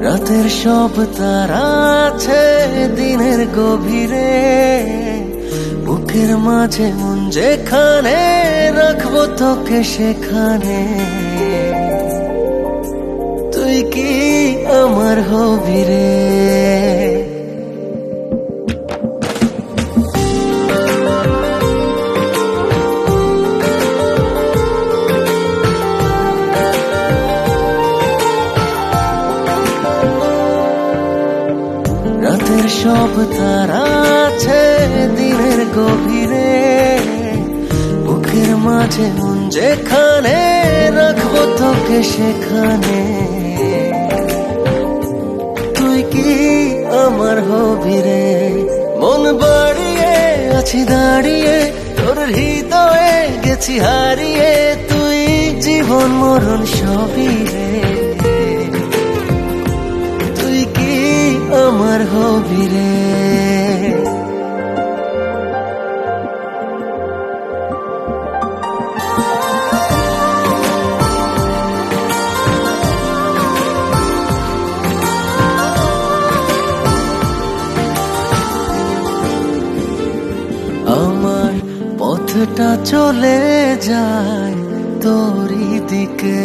রাতের সব তারা আছে দিনের গভীরে, বুকের মাঝে মন যেখানে রাখবো তোকে সেখানে। তুই কি আমার হবি রে? রাতের সব তারা আছে দিনের গভীরে, বুকের মাঝে মন যেখানে রাখবো তোকে সেখানে। তুই কি আমার হবি রে? মন বাড়িয়ে আছি দাঁড়িয়ে, তোর হৃদয়ে গেছি হারিয়ে। তুই জীবন মরণ সবই রে। তুই কি আমার হবি রে? আমার পথটা চলে যায় তোরই দিকে,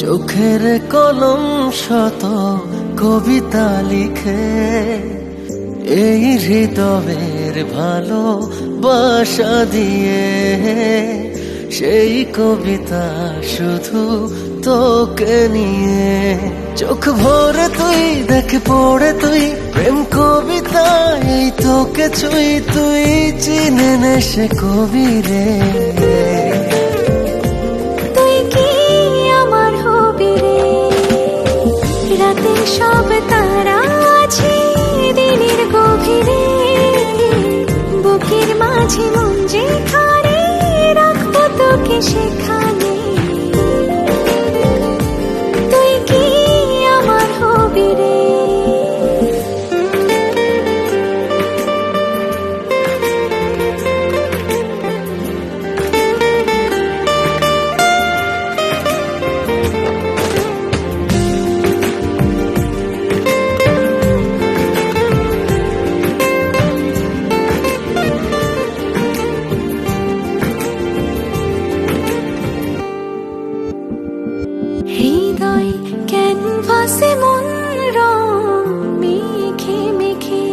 চোখের কলম শত কবিতা লিখে। এই হৃদয়ের ভালোবাসা দিয়ে সেই কবিতা শুধু তোকে নিয়ে। চোখ ভরে তুই দেখ পড়ে তুই প্রেম কবিতা, এই তোকে ছুঁই তুই চিনে নে সে কবি রে। তুই কি আমার হবি রে? রাতের সব তারা আছে দিনের গভীরে, বুকের মাঝে মন যেখানে রাখবো তোকে সেখানে। তুই কি আমার হবি রে? হৃদয় ক্যানভাসে মন রং মেখে মেখে,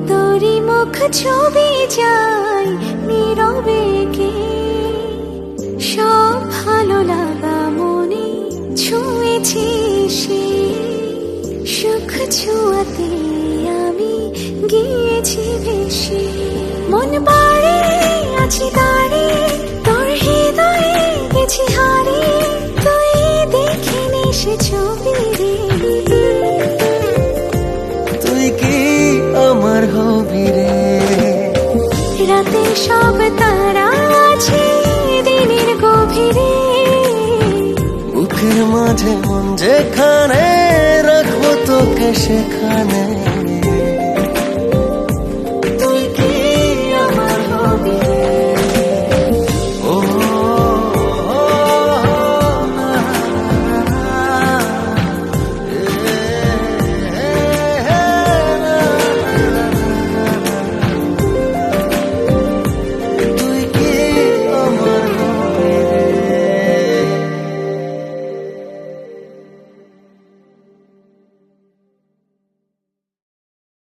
তোরই মুখ ছবি যায় নীরবে কে। সব ভালো লাগা মনে ছুঁয়েছি সে, সুখ ছুঁয়াতে আমি গিয়েছি ভেসে। মন বাড়ি আছি দাঁড়িয়ে, তোর হৃদয়ে গেছি হারিয়ে। তুই দেখে নে সে ছবি রে। তুই কি আমার হবি রে? রাতের সব তারা আছে দিনের গভীরে, বুকের মাঝে মন যেখানে রাখবো তোকে সেখানে।